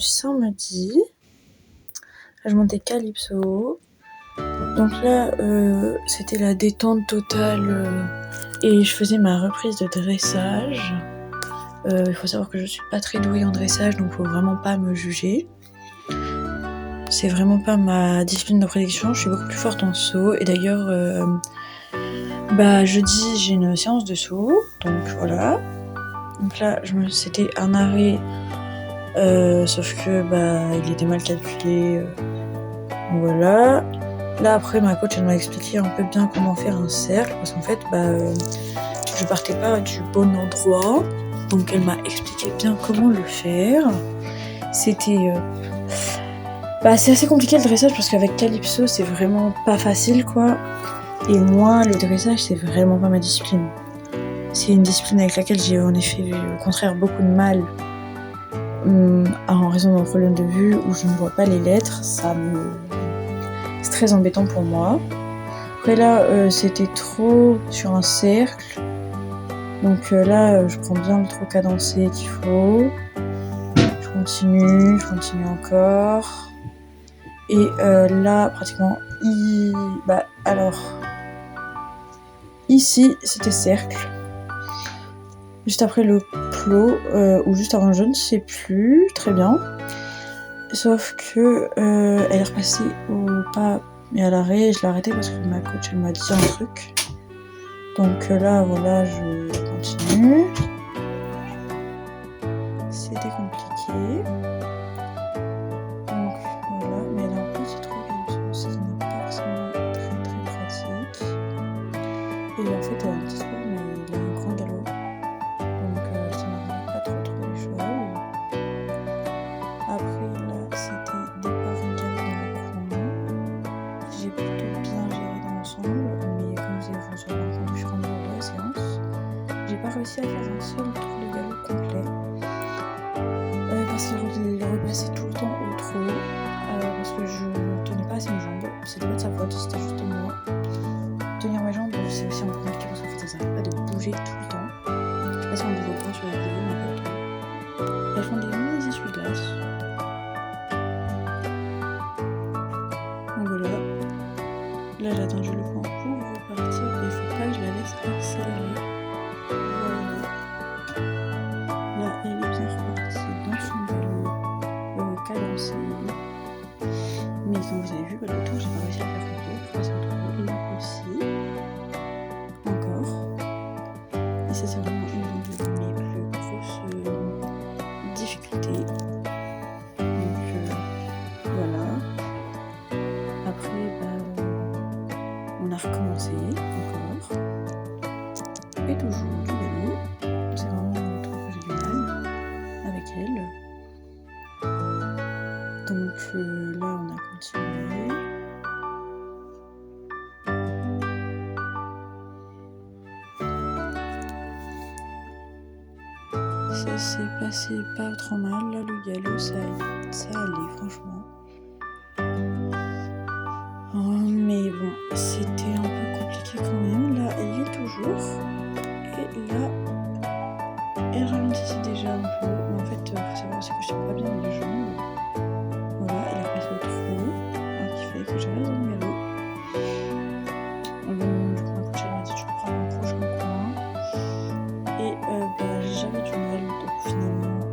samedi. Je montais Calypso. Donc là, c'était la détente totale et je faisais ma reprise de dressage. Il faut savoir que je suis pas très douée en dressage, donc faut vraiment pas me juger. C'est vraiment pas ma discipline de prédilection, je suis beaucoup plus forte en saut. Et d'ailleurs, jeudi, j'ai une séance de saut, donc voilà. Donc là, c'était un arrêt, sauf que il était mal calculé. Donc voilà. Là après, ma coach elle m'a expliqué un peu bien comment faire un cercle, parce qu'en fait, je partais pas du bon endroit. Donc elle m'a expliqué bien comment le faire. C'était c'est assez compliqué le dressage parce qu'avec Calypso c'est vraiment pas facile quoi. Et moi le dressage c'est vraiment pas ma discipline. C'est une discipline avec laquelle j'ai en effet eu au contraire beaucoup de mal en raison de mon problème de vue où je ne vois pas les lettres. C'est très embêtant pour moi. Après là c'était trop sur un cercle. Donc là je prends bien le trop cadencé qu'il faut. Je continue encore. Et là, pratiquement, ici, c'était cercle. Juste après le plot, ou juste avant, je ne sais plus très bien. Sauf que elle est repassée au pas et à l'arrêt. Et je l'ai arrêtée parce que ma coach, elle m'a dit un truc. Donc là, voilà, je continue. C'était compliqué. Donc voilà, mais là en plus c'est trop Calypso aussi, ce n'est pas forcément très pratique. Et en fait, un petit sport, mais il a un grand galop. Donc ça n'arrive pas trop les choses. Après là, c'était départ en galop dans le coin. J'ai plutôt bien géré dans l'ensemble, mais comme vous allez vous en rendre compte au fur et à mesure de la séance, j'ai pas réussi à faire un seul tour de galop complet. Parce qu'il repassait tout le temps au trot. Parce que je tenais pas assez mes jambes. C'était pas de sa faute, c'était juste moi. Tenir mes jambes, c'est aussi un peu compliqué parce qu'en fait, ça s'arrête pas de bouger tout le temps. Je sais pas si on le voit sur la vidéo, mais pas trop. Elles font des mini essuie-glaces. Donc voilà. Là, j'ai attendu le point pour repartir. Et il faut pas que je la laisse accélérer. Voilà. Là, elle est bien repartie dans son galop cadencé. Mais comme vous avez vu, le tour, j'ai pas réussi à le faire complet. Pourquoi c'est un trou et là aussi. Encore. Et ça, c'est vraiment une de mes plus grosses difficultés. Donc voilà. Après, on a recommencé encore. Et toujours du galop. C'est vraiment un truc que j'ai du mal avec elle. Donc là, on a continué. Ça s'est passé pas trop mal, là, le galop, ça allait, franchement. Mais bon, c'était un peu compliqué quand même. Là, elle y est toujours. Et là, elle ralentissait déjà un peu. Mais en fait, faut savoir aussi que je tiens pas bien les jambes. Voilà, elle est repassée au trou. Qui fait que je reste dans le galop. Du coup, ma coach m'a dit tu peux prendre un prochain coin. Et j'avais du mal. Donc finalement,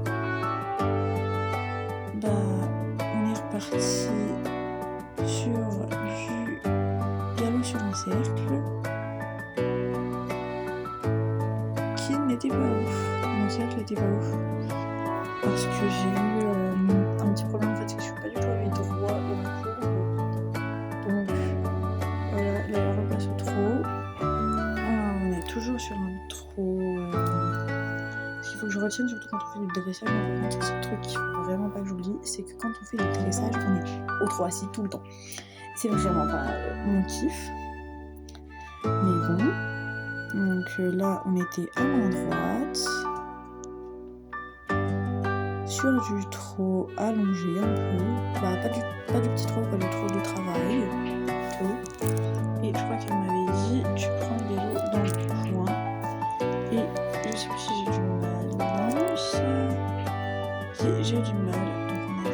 on est reparti sur du galop sur un cercle qui n'était pas ouf. Mon cercle n'était pas ouf parce que j'ai eu un petit problème en fait, c'est que je suis pas du tout allée droit dans la courbe. Donc voilà, là elle repasse au trot. On est toujours sur un trot. Ce qu'il faut que je retienne, surtout quand on fait du dressage, c'est le truc qu'il faut vraiment pas que j'oublie, c'est que quand on fait du dressage, on est au trot assis tout le temps. C'est vraiment pas mon kiff. Mais bon. Donc là, on était à main droite. Sur du trot allongé un peu. Pas du petit trot, pas du trot de travail. Plutôt. Et je crois qu'elle m'avait dit, tu prends le vélo dans le coin. Et je sais plus si j'ai du mal. Non, j'ai du mal. Donc on a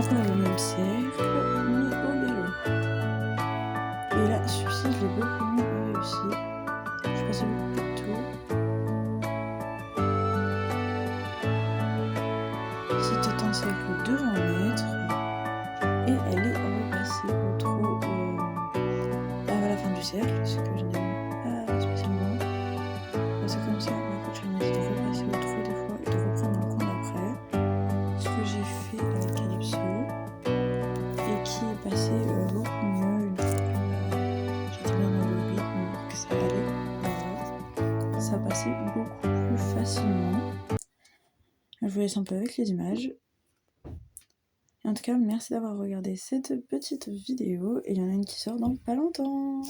encore le même cercle, mais au galop. Et là, celui-ci, je l'ai beaucoup mieux réussi. Je passais beaucoup plus de tours. C'était un cercle de 20 mètres. Et elle est repassée au trot à la fin du cercle, ce que je n'aime pas spécialement. C'est comme ça, ma coach m'a dit de repasser au trot des fois et de reprendre dans le coin d'après. Ce que j'ai fait avec Calypso et qui est passé beaucoup mieux une fois que j'étais bien dans le rythme, que ça allait. Ça passait beaucoup plus facilement. Je vous laisse un peu avec les images. Et en tout cas, merci d'avoir regardé cette petite vidéo et il y en a une qui sort dans pas longtemps.